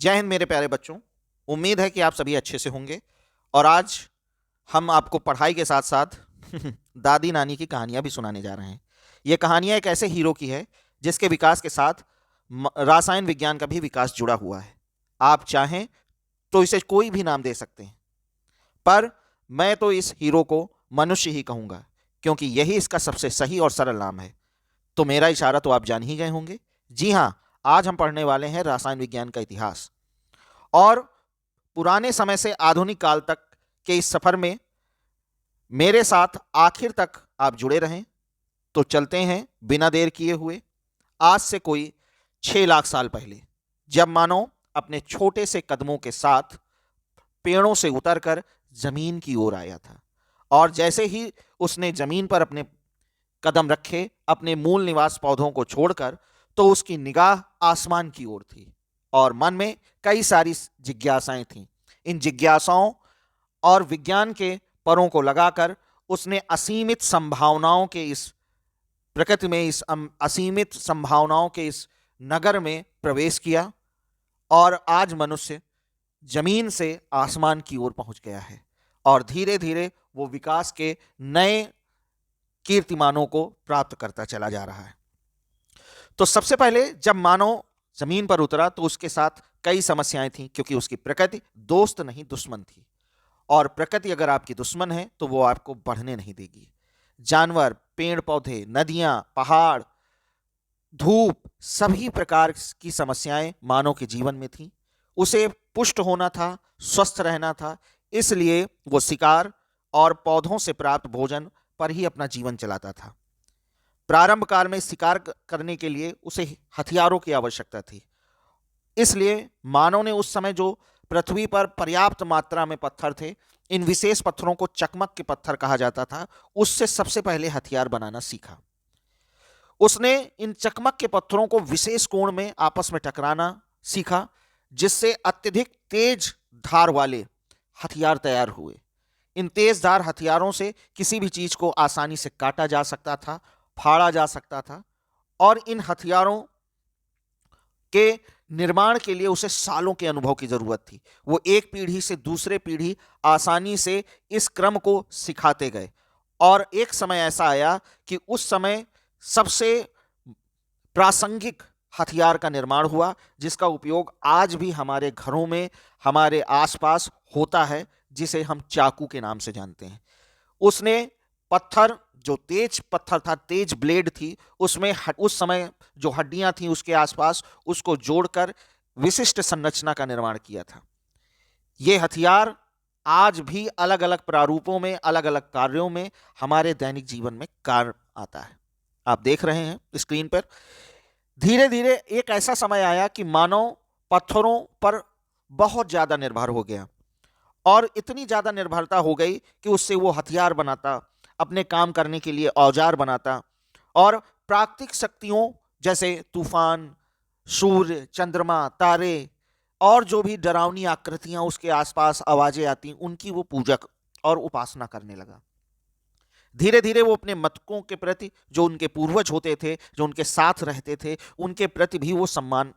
जय हिंद मेरे प्यारे बच्चों। उम्मीद है कि आप सभी अच्छे से होंगे। और आज हम आपको पढ़ाई के साथ साथ दादी नानी की कहानियां भी सुनाने जा रहे हैं। ये कहानियां एक ऐसे हीरो की है जिसके विकास के साथ रासायन विज्ञान का भी विकास जुड़ा हुआ है। आप चाहें तो इसे कोई भी नाम दे सकते हैं, पर मैं तो इस हीरो को मनुष्य ही कहूंगा, क्योंकि यही इसका सबसे सही और सरल नाम है। तो मेरा इशारा तो आप जान ही गए होंगे। जी हाँ, आज हम पढ़ने वाले हैं रसायन विज्ञान का इतिहास। और पुराने समय से आधुनिक काल तक के इस सफर में मेरे साथ आखिर तक आप जुड़े रहें। तो चलते हैं बिना देर किए हुए आज से कोई 6 लाख साल पहले, जब मानव अपने छोटे से कदमों के साथ पेड़ों से उतरकर जमीन की ओर आया था। और जैसे ही उसने जमीन पर अपने कदम रखे, अपने मूल निवास पौधों को छोड़कर, तो उसकी निगाह आसमान की ओर थी और मन में कई सारी जिज्ञासाएं थीं। इन जिज्ञासाओं और विज्ञान के परों को लगाकर उसने असीमित संभावनाओं के इस प्रकृति में, इस असीमित संभावनाओं के इस नगर में प्रवेश किया। और आज मनुष्य जमीन से आसमान की ओर पहुंच गया है और धीरे धीरे वो विकास के नए कीर्तिमानों को प्राप्त करता चला जा रहा है। तो सबसे पहले जब मानव जमीन पर उतरा तो उसके साथ कई समस्याएं थीं, क्योंकि उसकी प्रकृति दोस्त नहीं दुश्मन थी। और प्रकृति अगर आपकी दुश्मन है तो वो आपको बढ़ने नहीं देगी। जानवर, पेड़ पौधे, नदियां, पहाड़, धूप, सभी प्रकार की समस्याएं मानव के जीवन में थीं। उसे पुष्ट होना था, स्वस्थ रहना था, इसलिए वो शिकार और पौधों से प्राप्त भोजन पर ही अपना जीवन चलाता था। प्रारंभ काल में शिकार करने के लिए उसे हथियारों की आवश्यकता थी। इसलिए मानव ने उस समय जो पृथ्वी पर पर्याप्त मात्रा में पत्थर थे, इन विशेष पत्थरों को चकमक के पत्थर कहा जाता था, उससे सबसे पहले हथियार बनाना सीखा। उसने इन चकमक के पत्थरों को विशेष कोण में आपस में टकराना सीखा, जिससे अत्यधिक तेज धार वाले हथियार तैयार हुए। इन तेज धार हथियारों से किसी भी चीज को आसानी से काटा जा सकता था, फाड़ा जा सकता था। और इन हथियारों के निर्माण के लिए उसे सालों के अनुभव की जरूरत थी। वो एक पीढ़ी से दूसरे पीढ़ी आसानी से इस क्रम को सिखाते गए। और एक समय ऐसा आया कि उस समय सबसे प्रासंगिक हथियार का निर्माण हुआ, जिसका उपयोग आज भी हमारे घरों में, हमारे आसपास होता है, जिसे हम चाकू के नाम से जानते हैं। उसने पत्थर, जो तेज पत्थर था, तेज ब्लेड थी, उसमें उस समय जो हड्डियां थी उसके आसपास, उसको जोड़कर विशिष्ट संरचना का निर्माण किया था। यह हथियार आज भी अलग अलग प्रारूपों में, अलग अलग कार्यों में हमारे दैनिक जीवन में कार्य आता है। आप देख रहे हैं स्क्रीन पर। धीरे धीरे एक ऐसा समय आया कि मानव पत्थरों पर बहुत ज्यादा निर्भर हो गया और इतनी ज्यादा निर्भरता हो गई कि उससे वो हथियार बनाता, अपने काम करने के लिए औजार बनाता। और प्राकृतिक शक्तियों जैसे तूफान, सूर्य, चंद्रमा, तारे और जो भी डरावनी आकृतियां उसके आसपास आवाजें आती, उनकी वो पूजक और उपासना करने लगा। धीरे धीरे वो अपने मतकों के प्रति, जो उनके पूर्वज होते थे, जो उनके साथ रहते थे, उनके प्रति भी वो सम्मान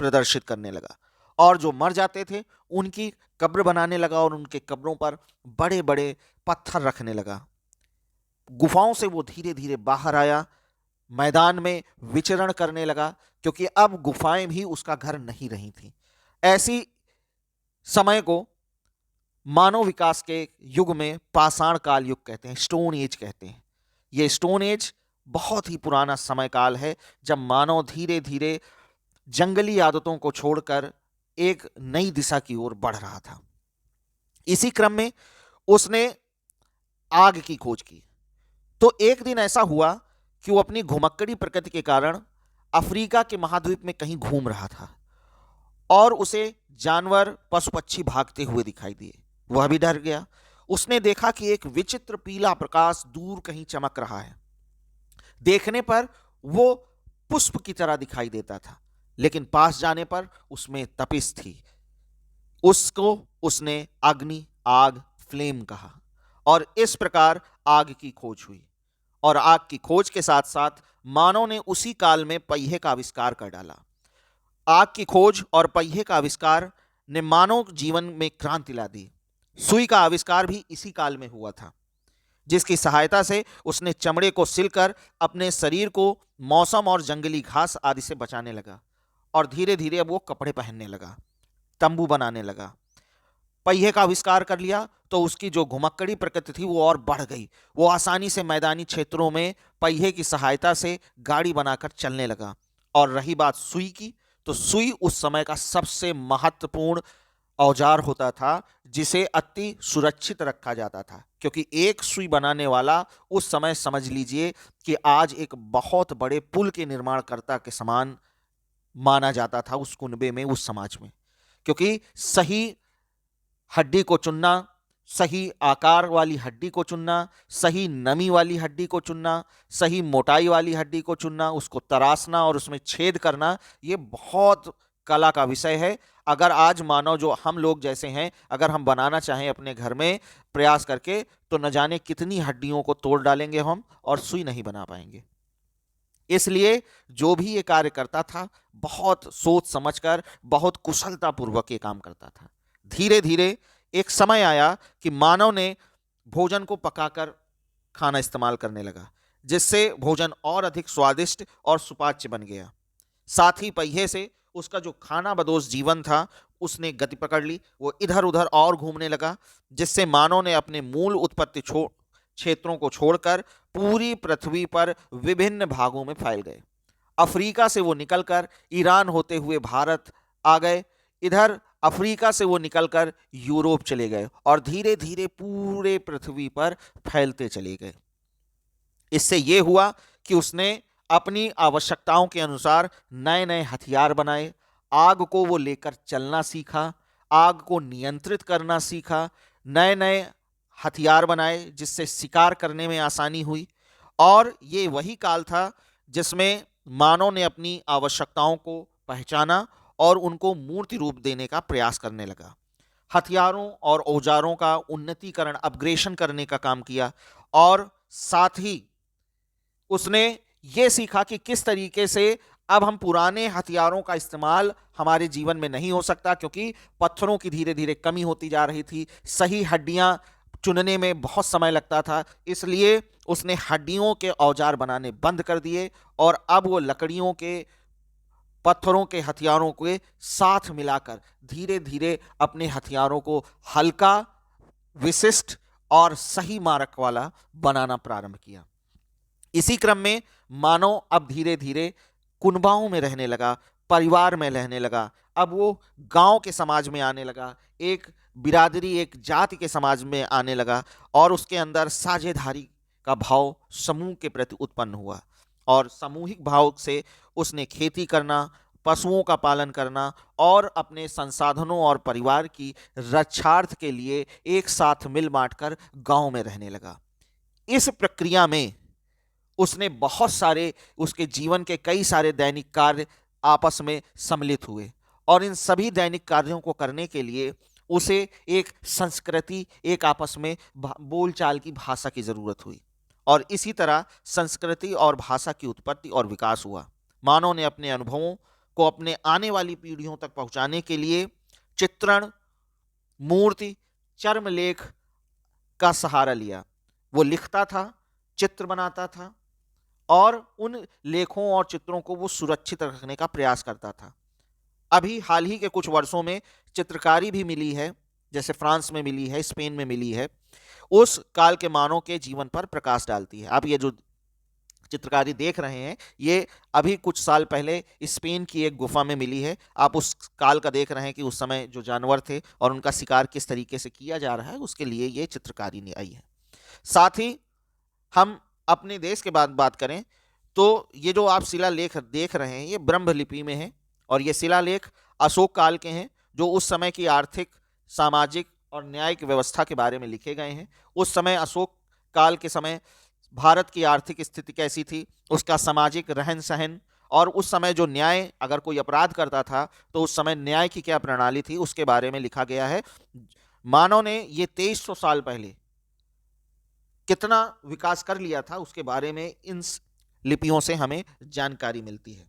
प्रदर्शित करने लगा। और जो मर जाते थे उनकी कब्र बनाने लगा और उनके कब्रों पर बड़े बड़े पत्थर रखने लगा। गुफाओं से वो धीरे धीरे बाहर आया, मैदान में विचरण करने लगा, क्योंकि अब गुफाएं भी उसका घर नहीं रही थी। ऐसी समय को मानव विकास के युग में पाषाण काल युग कहते हैं, स्टोन एज कहते हैं। यह स्टोन एज बहुत ही पुराना समय काल है, जब मानव धीरे धीरे जंगली आदतों को छोड़कर एक नई दिशा की ओर बढ़ रहा था। इसी क्रम में उसने आग की खोज की। तो एक दिन ऐसा हुआ कि वो अपनी घुमक्कड़ी प्रकृति के कारण अफ्रीका के महाद्वीप में कहीं घूम रहा था और उसे जानवर, पशु पक्षी भागते हुए दिखाई दिए। वह भी डर गया। उसने देखा कि एक विचित्र पीला प्रकाश दूर कहीं चमक रहा है। देखने पर वो पुष्प की तरह दिखाई देता था, लेकिन पास जाने पर उसमें तपिश थी। उसको उसने अग्नि, आग, फ्लेम कहा। और इस प्रकार आग की खोज हुई। और आग की खोज के साथ साथ मानव ने उसी काल में पहिए का आविष्कार कर डाला। आग की खोज और पहिए का आविष्कार ने मानव जीवन में क्रांति ला दी। सुई का आविष्कार भी इसी काल में हुआ था, जिसकी सहायता से उसने चमड़े को सिलकर अपने शरीर को मौसम और जंगली घास आदि से बचाने लगा, और धीरे धीरे अब वो कपड़े पहनने लगा, तंबू बनाने लगा। पहिए का आविष्कार कर लिया तो उसकी जो घुमक्कड़ी प्रकृति थी वो और बढ़ गई। वो आसानी से मैदानी क्षेत्रों में पहिए की सहायता से गाड़ी बनाकर चलने लगा। और रही बात सुई की, तो सुई उस समय का सबसे महत्वपूर्ण औजार होता था, जिसे अति सुरक्षित रखा जाता था, क्योंकि एक सुई बनाने वाला उस समय समझ लीजिए कि आज एक बहुत बड़े पुल के निर्माणकर्ता के समान माना जाता था उस कुनबे में, उस समाज में। क्योंकि सही हड्डी को चुनना, सही आकार वाली हड्डी को चुनना, सही नमी वाली हड्डी को चुनना, सही मोटाई वाली हड्डी को चुनना, उसको तराशना और उसमें छेद करना, ये बहुत कला का विषय है। अगर आज मानव जो हम लोग जैसे हैं, अगर हम बनाना चाहें अपने घर में प्रयास करके, तो न जाने कितनी हड्डियों को तोड़ डालेंगे हम, और सुई नहीं बना पाएंगे। इसलिए जो भी ये कार्य करता था, बहुत सोच समझकर, बहुत कुशलता पूर्वक ये काम करता था। धीरे धीरे एक समय आया कि मानव ने भोजन को पकाकर खाना इस्तेमाल करने लगा, जिससे भोजन और अधिक स्वादिष्ट और सुपाच्य बन गया। साथ ही पहिए से उसका जो खाना बदोश जीवन था, उसने गति पकड़ ली। वो इधर उधर और घूमने लगा, जिससे मानव ने अपने मूल उत्पत्ति क्षेत्रों को छोड़कर पूरी पृथ्वी पर विभिन्न भागों में फैल गए। अफ्रीका से वो निकलकर ईरान होते हुए भारत आ गए, इधर अफ्रीका से वो निकलकर यूरोप चले गए, और धीरे धीरे पूरे पृथ्वी पर फैलते चले गए। इससे ये हुआ कि उसने अपनी आवश्यकताओं के अनुसार नए नए हथियार बनाए। आग को वो लेकर चलना सीखा, आग को नियंत्रित करना सीखा, नए नए हथियार बनाए जिससे शिकार करने में आसानी हुई। और ये वही काल था जिसमें मानव ने अपनी आवश्यकताओं को पहचाना और उनको मूर्ति रूप देने का प्रयास करने लगा। हथियारों और औजारों का उन्नतीकरण, अपग्रेडेशन करने का काम किया, और साथ ही उसने ये सीखा कि किस तरीके से अब हम पुराने हथियारों का इस्तेमाल हमारे जीवन में नहीं हो सकता, क्योंकि पत्थरों की धीरे धीरे कमी होती जा रही थी, सही हड्डियां चुनने में बहुत समय लगता था। इसलिए उसने हड्डियों के औजार बनाने बंद कर दिए, और अब वो लकड़ियों के, पत्थरों के हथियारों के साथ मिलाकर धीरे धीरे अपने हथियारों को हल्का, विशिष्ट और सही मारक वाला बनाना प्रारंभ किया। इसी क्रम में मानव अब धीरे धीरे कुनबाओं में रहने लगा, परिवार में रहने लगा। अब वो गांव के समाज में आने लगा, एक बिरादरी, एक जाति के समाज में आने लगा, और उसके अंदर साझेदारी का भाव समूह के प्रति उत्पन्न हुआ, और सामूहिक भाव से उसने खेती करना, पशुओं का पालन करना और अपने संसाधनों और परिवार की रक्षार्थ के लिए एक साथ मिल बांट कर गांव में रहने लगा। इस प्रक्रिया में उसने बहुत सारे, उसके जीवन के कई सारे दैनिक कार्य आपस में सम्मिलित हुए, और इन सभी दैनिक कार्यों को करने के लिए उसे एक संस्कृति, एक आपस में बोलचाल की भाषा की जरूरत हुई, और इसी तरह संस्कृति और भाषा की उत्पत्ति और विकास हुआ। मानव ने अपने अनुभवों को अपने आने वाली पीढ़ियों तक पहुंचाने के लिए चित्रण, मूर्ति, चर्मलेख का सहारा लिया। वो लिखता था, चित्र बनाता था, और उन लेखों और चित्रों को वो सुरक्षित रखने का प्रयास करता था। अभी हाल ही के कुछ वर्षों में चित्रकारी भी मिली है, जैसे फ्रांस में मिली है, स्पेन में मिली है, उस काल के मानव के जीवन पर प्रकाश डालती है। आप ये जो चित्रकारी देख रहे हैं, ये अभी कुछ साल पहले स्पेन की एक गुफा में मिली है। आप उस काल का देख रहे हैं कि उस समय जो जानवर थे और उनका शिकार किस तरीके से किया जा रहा है, उसके लिए ये चित्रकारी नहीं आई है। साथ ही हम अपने देश के बात करें तो ये जो आप शिलालेख देख रहे हैं, ये ब्रह्म लिपि में है, और ये शिलालेख अशोक काल के हैं, जो उस समय की आर्थिक, सामाजिक और न्यायिक व्यवस्था के बारे में लिखे गए हैं। उस समय, अशोक काल के समय, भारत की आर्थिक स्थिति कैसी थी, उसका सामाजिक रहन सहन, और उस समय जो न्याय, अगर कोई अपराध करता था तो उस समय न्याय की क्या प्रणाली थी, उसके बारे में लिखा गया है। मानव ने ये 2300 साल पहले कितना विकास कर लिया था, उसके बारे में इन लिपियों से हमें जानकारी मिलती है।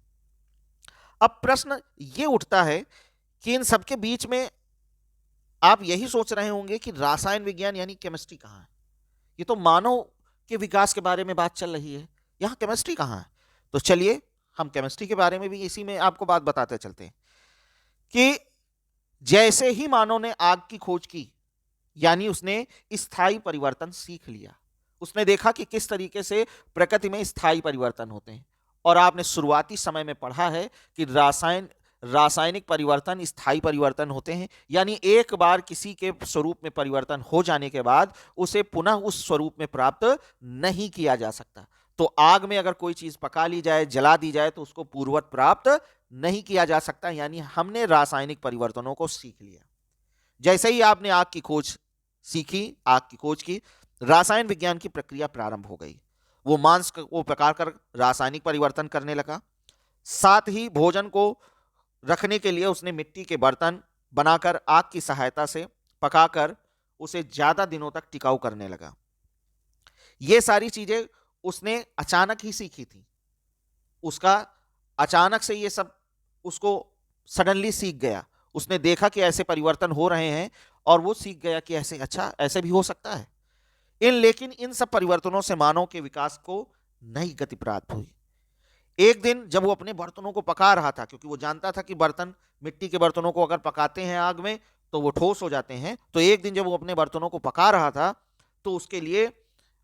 अब प्रश्न ये उठता है कि इन सबके बीच में आप यही सोच रहे होंगे कि रासायन विज्ञान यानी केमिस्ट्री कहाँ है? ये तो मानव के विकास के बारे में बात चल रही है, यहाँ केमिस्ट्री कहाँ है? तो चलिए हम केमिस्ट्री के बारे में भी इसी में आपको बात बताते चलते हैं कि जैसे ही मानव ने आग की खोज की, यानी उसने स्थायी परिवर्तन सीख लिया, उसने देखा कि किस तरीके से प्रकृति में स्थायी परिवर्तन होते हैं। और आपने शुरुआती समय में पढ़ा है कि रासायनिक परिवर्तन स्थायी परिवर्तन होते हैं, यानी एक बार किसी के स्वरूप में परिवर्तन हो जाने के बाद उसे पुनः उस स्वरूप में प्राप्त नहीं किया जा सकता। तो आग में अगर कोई चीज पका ली जाए, जला दी जाए, तो उसको पूर्ववत प्राप्त नहीं किया जा सकता, यानी हमने रासायनिक परिवर्तनों को सीख लिया। जैसे ही आपने आग की खोज सीखी, आग की खोज की, रासायन विज्ञान की प्रक्रिया प्रारंभ हो गई। वो मांस को पकाकर रासायनिक परिवर्तन करने लगा, साथ ही भोजन को रखने के लिए उसने मिट्टी के बर्तन बनाकर आग की सहायता से पकाकर उसे ज्यादा दिनों तक टिकाऊ करने लगा। ये सारी चीजें उसने अचानक ही सीखी थी, उसका अचानक से ये सब उसको सडनली सीख गया। उसने देखा कि ऐसे परिवर्तन हो रहे हैं और वो सीख गया कि ऐसे, अच्छा ऐसे भी हो सकता है। लेकिन इन सब परिवर्तनों से मानव के विकास को नई गति प्राप्त हुई। एक दिन जब वो अपने बर्तनों को पका रहा था, क्योंकि वो जानता था कि बर्तन, मिट्टी के बर्तनों को अगर पकाते हैं आग में तो वो ठोस हो जाते हैं, तो एक दिन जब वो अपने बर्तनों को पका रहा था तो उसके लिए,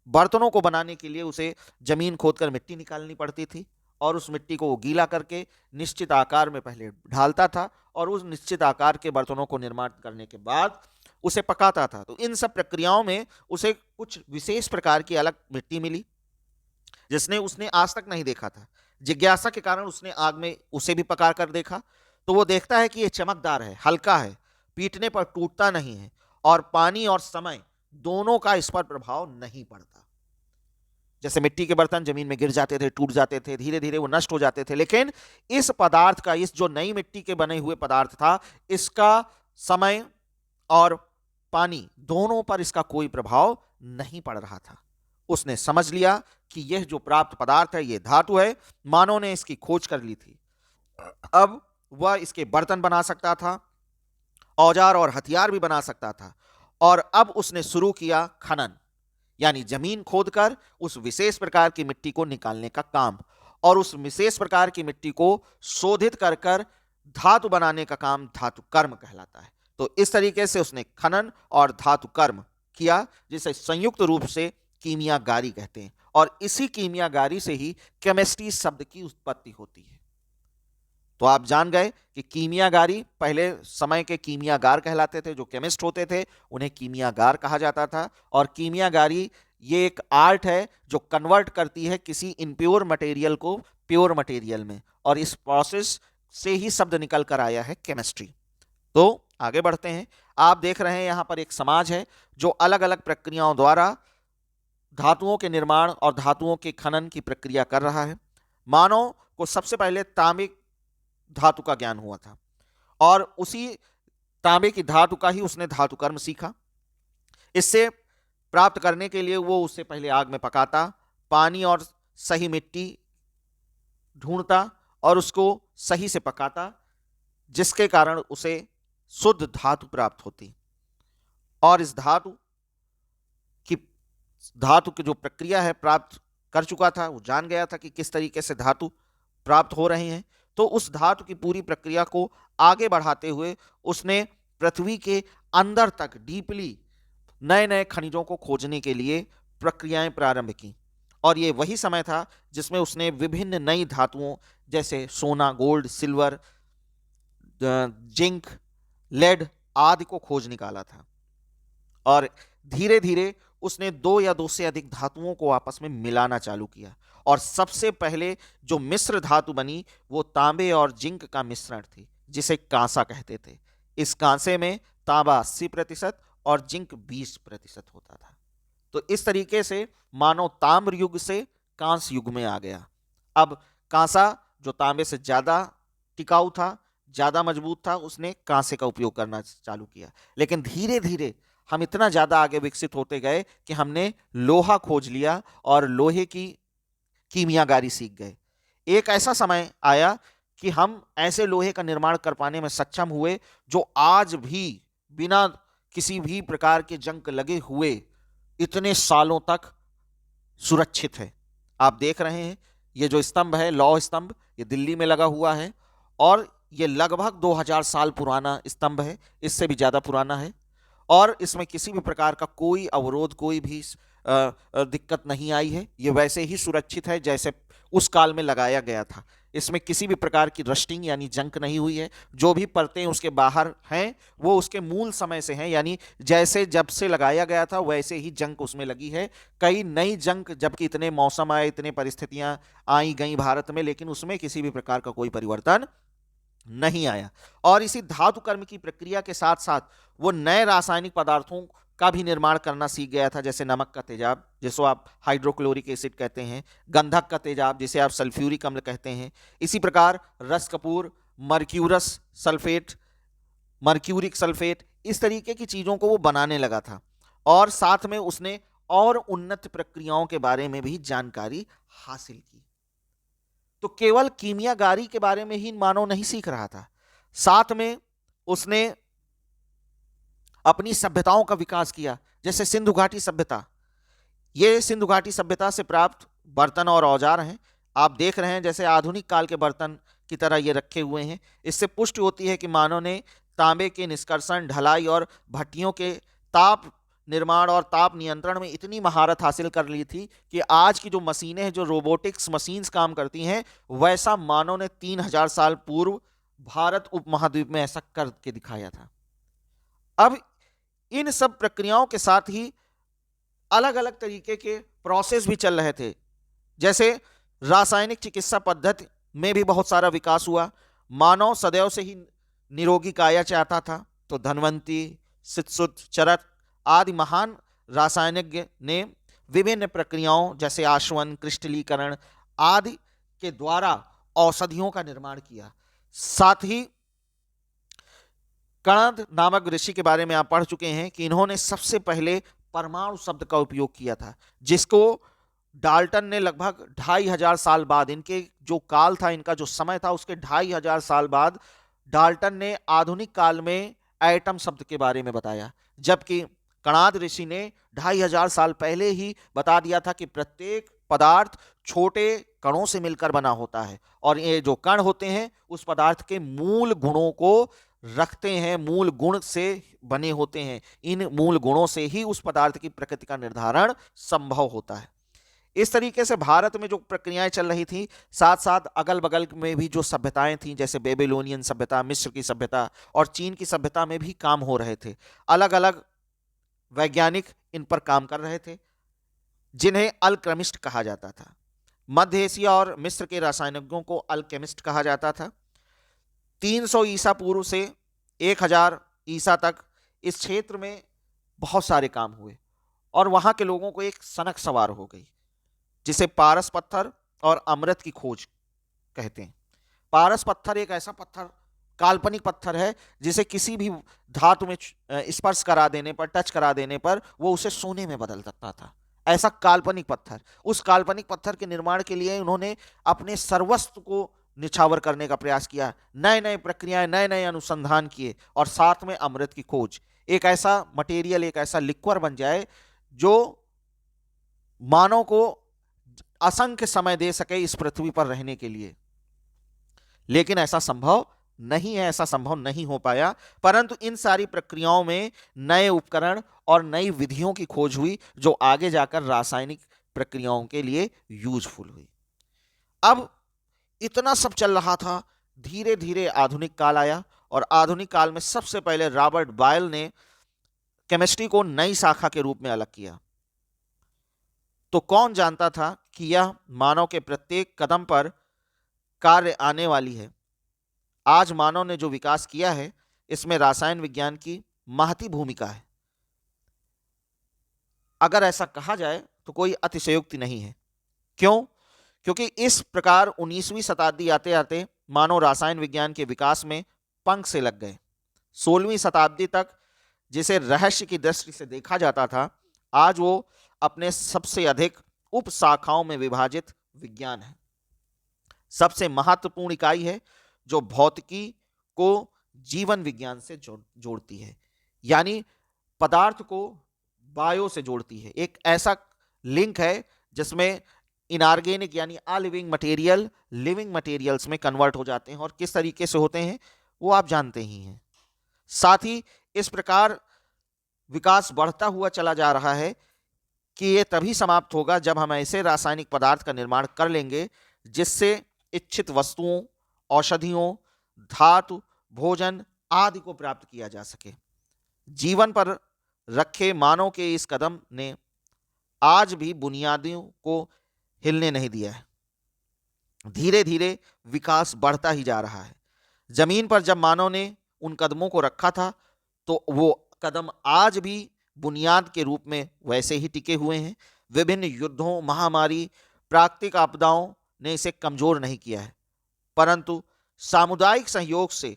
बर्तनों को बनाने के लिए उसे जमीन खोदकर मिट्टी निकालनी पड़ती थी और उस मिट्टी को वो गीला करके निश्चित आकार में पहले ढालता था और उस निश्चित आकार के बर्तनों को निर्माण करने के बाद उसे पकाता था। तो इन सब प्रक्रियाओं में उसे कुछ विशेष प्रकार की अलग मिट्टी मिली जिसने उसने आज तक नहीं देखा था। जिज्ञासा के कारण उसने आग में उसे भी पका कर देखा, तो वो देखता है कि ये चमकदार है, हल्का है, पीटने पर टूटता नहीं है और पानी और समय दोनों का इस पर प्रभाव नहीं पड़ता। जैसे मिट्टी के बर्तन जमीन में गिर जाते थे, टूट जाते थे, धीरे धीरे वो नष्ट हो जाते थे, लेकिन इस पदार्थ का, इस जो नई मिट्टी के बने हुए पदार्थ था, इसका समय और पानी दोनों पर इसका कोई प्रभाव नहीं पड़ रहा था। उसने समझ लिया कि यह जो प्राप्त पदार्थ है ये धातु है, मानव ने इसकी खोज कर ली थी। अब वह इसके बर्तन बना सकता था, औजार और हथियार भी बना सकता था। और अब उसने शुरू किया खनन, यानी जमीन खोदकर उस विशेष प्रकार की मिट्टी को निकालने का काम, और उस विशेष प्रकार की मिट्टी को शोधित कर कर धातु बनाने का काम धातु कर्म कहलाता है। तो इस तरीके से उसने खनन और धातु कर्म किया, जिसे संयुक्त रूप से कीमियागारी कहते हैं, और इसी कीमियागारी से ही केमिस्ट्री शब्द की उत्पत्ति होती है। तो आप जान गए कि कीमियागारी, पहले समय के कीमियागार कहलाते थे, जो केमिस्ट होते थे उन्हें कीमियागार कहा जाता था। और कीमियागारी ये एक आर्ट है जो कन्वर्ट करती है किसी इनप्योर मटेरियल को प्योर मटेरियल में, और इस प्रोसेस से ही शब्द निकल कर आया है केमिस्ट्री। तो आगे बढ़ते हैं। आप देख रहे हैं यहां पर एक समाज है जो अलग अलग प्रक्रियाओं द्वारा धातुओं के निर्माण और धातुओं के खनन की प्रक्रिया कर रहा है। मानव को सबसे पहले तांबे धातु का ज्ञान हुआ था, और उसी तांबे की धातु का ही उसने धातु कर्म सीखा। इससे प्राप्त करने के लिए वो उससे पहले आग में पकाता, पानी और सही मिट्टी ढूंढता और उसको सही से पकाता, जिसके कारण उसे शुद्ध धातु प्राप्त होती। और इस धातु की जो प्रक्रिया है प्राप्त कर चुका था, वो जान गया था कि किस तरीके से धातु प्राप्त हो रहे हैं। तो उस धातु की पूरी प्रक्रिया को आगे बढ़ाते हुए उसने पृथ्वी के अंदर तक डीपली नए नए खनिजों को खोजने के लिए प्रक्रियाएं प्रारंभ की। और ये वही समय था जिसमें उसने विभिन्न नई धातुओं जैसे सोना, गोल्ड, सिल्वर, जिंक, लेड आदि को खोज निकाला था। और धीरे धीरे उसने दो या दो से अधिक धातुओं को आपस में मिलाना चालू किया, और सबसे पहले जो मिश्र धातु बनी वो तांबे और जिंक का मिश्रण थी, जिसे कांसा कहते थे। इस कांसे में तांबा 80% और जिंक 20% होता था। तो इस तरीके से मानव ताम्र युग से कांस युग में आ गया। अब कांसा जो तांबे से ज्यादा टिकाऊ था, ज्यादा मजबूत था, उसने कांसे का उपयोग करना चालू किया। लेकिन धीरे धीरे हम इतना ज्यादा आगे विकसित होते गए कि हमने लोहा खोज लिया और लोहे की कीमियागारी सीख गए। एक ऐसा समय आया कि हम ऐसे लोहे का निर्माण कर पाने में सक्षम हुए जो आज भी बिना किसी भी प्रकार के जंग लगे हुए इतने सालों तक सुरक्षित है। आप देख रहे हैं ये जो स्तंभ है, लौह स्तंभ, ये दिल्ली में लगा हुआ है और ये लगभग 2000 साल पुराना स्तंभ है, इससे भी ज्यादा पुराना है और इसमें किसी भी प्रकार का कोई अवरोध, कोई भी दिक्कत नहीं आई है। ये वैसे ही सुरक्षित है जैसे उस काल में लगाया गया था। इसमें किसी भी प्रकार की रस्टिंग यानी जंग नहीं हुई है। जो भी परतें उसके बाहर हैं वो उसके मूल समय से हैं, यानी जैसे जब से लगाया गया था वैसे ही जंग उसमें लगी है। कई नई जंग, जबकि इतने मौसम आए, इतने परिस्थितियां आई गई भारत में, लेकिन उसमें किसी भी प्रकार का कोई परिवर्तन नहीं आया। और इसी धातु कर्म की प्रक्रिया के साथ साथ वो नए रासायनिक पदार्थों का भी निर्माण करना सीख गया था, जैसे नमक का तेजाब जिसको आप हाइड्रोक्लोरिक एसिड कहते हैं, गंधक का तेजाब जिसे आप सल्फ्यूरिक अम्ल कहते हैं, इसी प्रकार रस Kapoor, mercurous sulphate, mercuric sulphate, इस तरीके की चीजों को वो बनाने लगा था। और साथ में उसने और उन्नत प्रक्रियाओं के बारे में भी जानकारी हासिल की। तो केवल कीमियागारी के बारे में ही मानव नहीं सीख रहा था, साथ में उसने अपनी सभ्यताओं का विकास किया, जैसे सिंधु घाटी सभ्यता। ये सिंधु घाटी सभ्यता से प्राप्त बर्तन और औजार हैं। आप देख रहे हैं जैसे आधुनिक काल के बर्तन की तरह ये रखे हुए हैं। इससे पुष्टि होती है कि मानव ने तांबे के निष्कर्षण, ढलाई और भट्टियों के ताप निर्माण और ताप नियंत्रण में इतनी महारत हासिल कर ली थी कि आज की जो मशीनें हैं, जो रोबोटिक्स मशीन्स काम करती हैं, वैसा मानव ने 3000 साल पूर्व भारत उपमहाद्वीप में ऐसा करके दिखाया था। अब इन सब प्रक्रियाओं के साथ ही अलग अलग तरीके के प्रोसेस भी चल रहे थे, जैसे रासायनिक चिकित्सा पद्धति में भी बहुत सारा विकास हुआ। मानव सदैव से ही निरोगी काया चाहता था, तो धन्वंती, सितसुत, चरक आदि महान रासायनिज्ञ ने विभिन्न प्रक्रियाओं जैसे आश्वन, क्रिस्टलीकरण आदि के द्वारा औषधियों का निर्माण किया। साथ ही कणद नामक ऋषि के बारे में आप पढ़ चुके हैं कि इन्होंने सबसे पहले परमाणु शब्द का उपयोग किया था, जिसको डाल्टन ने लगभग 2500 साल बाद, इनके जो काल था, इनका जो समय था, उसके 2500 साल बाद डाल्टन ने आधुनिक काल में एटम शब्द के बारे में बताया। जबकि कणाद ऋषि ने 2500 साल पहले ही बता दिया था कि प्रत्येक पदार्थ छोटे कणों से मिलकर बना होता है और ये जो कण होते हैं उस पदार्थ के मूल गुणों को रखते हैं, मूल गुण से बने होते हैं। इन मूल गुणों से ही उस पदार्थ की प्रकृति का निर्धारण संभव होता है। इस तरीके से भारत में जो प्रक्रियाएं चल रही थी, साथ साथ अगल बगल में भी जो सभ्यताएं थीं, जैसे बेबीलोनियन सभ्यता, मिस्र की सभ्यता और चीन की सभ्यता में भी काम हो रहे थे। अलग अलग वैज्ञानिक इन पर काम कर रहे थे, जिन्हें अल्केमिस्ट कहा जाता था। मध्य एशिया और मिस्र के रसायनज्ञों को अल्केमिस्ट कहा जाता था। 300 ईसा पूर्व से 1000 ईसा तक इस क्षेत्र में बहुत सारे काम हुए और वहां के लोगों को एक सनक सवार हो गई, जिसे पारस पत्थर और अमृत की खोज कहते हैं। पारस पत्थर एक ऐसा पत्थर, काल्पनिक पत्थर है, जिसे किसी भी धातु में स्पर्श करा देने पर, टच करा देने पर वो उसे सोने में बदल सकता था। ऐसा काल्पनिक पत्थर, उस काल्पनिक पत्थर के निर्माण के लिए उन्होंने अपने सर्वस्व को निछावर करने का प्रयास किया, नए नए प्रक्रियाएं, नए नए अनुसंधान किए और साथ में अमृत की खोज। एक ऐसा मटेरियल, एक ऐसा लिक्विड बन जाए जो मानव को असंख्य समय दे सके इस पृथ्वी पर रहने के लिए। लेकिन ऐसा संभव नहीं है, ऐसा संभव नहीं हो पाया। परंतु इन सारी प्रक्रियाओं में नए उपकरण और नई विधियों की खोज हुई, जो आगे जाकर रासायनिक प्रक्रियाओं के लिए यूजफुल हुई। अब इतना सब चल रहा था, धीरे धीरे आधुनिक काल आया और आधुनिक काल में सबसे पहले रॉबर्ट बॉयल ने केमिस्ट्री को नई शाखा के रूप में अलग किया। तो कौन जानता था कि यह मानव के प्रत्येक कदम पर कार्य आने वाली है। आज मानव ने जो विकास किया है, इसमें रसायन विज्ञान की महती भूमिका है। अगर ऐसा कहा जाए तो कोई अतिशयोक्ति नहीं है। क्यों? क्योंकि इस प्रकार 19वीं शताब्दी आते आते मानव रसायन विज्ञान के विकास में पंख से लग गए। 16वीं शताब्दी तक जिसे रहस्य की दृष्टि से देखा जाता था, आज वो अपने सबसे अधिक उप शाखाओं में विभाजित विज्ञान है। सबसे महत्वपूर्ण इकाई है जो भौतिकी को जीवन विज्ञान से जोड़ती है, यानी पदार्थ को बायो से जोड़ती है। एक ऐसा लिंक है जिसमें इनऑर्गेनिक यानी अलिविंग मटेरियल लिविंग मटेरियल्स में कन्वर्ट हो जाते हैं, और किस तरीके से होते हैं वो आप जानते ही हैं। साथ ही इस प्रकार विकास बढ़ता हुआ चला जा रहा है कि ये तभी समाप्त होगा जब हम ऐसे रासायनिक पदार्थ का निर्माण कर लेंगे जिससे इच्छित वस्तुओं, औषधियों, धातु, भोजन आदि को प्राप्त किया जा सके। जीवन पर रखे मानव के इस कदम ने आज भी बुनियादियों को हिलने नहीं दिया है। धीरे धीरे विकास बढ़ता ही जा रहा है। जमीन पर जब मानव ने उन कदमों को रखा था तो वो कदम आज भी बुनियाद के रूप में वैसे ही टिके हुए हैं। विभिन्न युद्धों, महामारी, प्राकृतिक आपदाओं ने इसे कमजोर नहीं किया है, परंतु सामुदायिक सहयोग से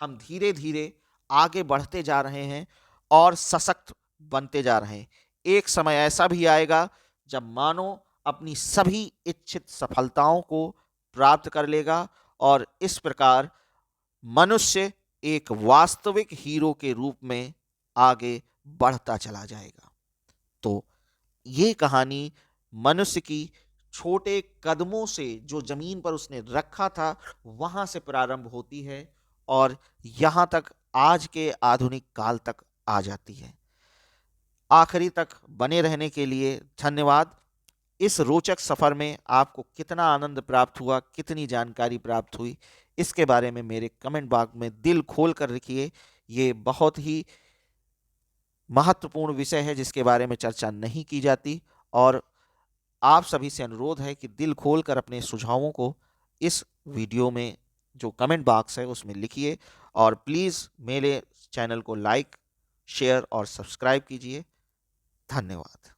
हम धीरे धीरे आगे बढ़ते जा रहे हैं और सशक्त बनते जा रहे हैं। एक समय ऐसा भी आएगा जब मानव अपनी सभी इच्छित सफलताओं को प्राप्त कर लेगा और इस प्रकार मनुष्य एक वास्तविक हीरो के रूप में आगे बढ़ता चला जाएगा। तो ये कहानी मनुष्य की छोटे कदमों से जो जमीन पर उसने रखा था वहां से प्रारंभ होती है और यहां तक आज के आधुनिक काल तक आ जाती है। आखिरी तक बने रहने के लिए धन्यवाद। इस रोचक सफर में आपको कितना आनंद प्राप्त हुआ, कितनी जानकारी प्राप्त हुई, इसके बारे में मेरे कमेंट बॉक्स में दिल खोल कर लिखिए। ये बहुत ही महत्वपूर्ण विषय है जिसके बारे में चर्चा नहीं की जाती, और आप सभी से अनुरोध है कि दिल खोल कर अपने सुझावों को इस वीडियो में जो कमेंट बॉक्स है उसमें लिखिए, और प्लीज़ मेरे चैनल को लाइक, शेयर और सब्सक्राइब कीजिए। धन्यवाद।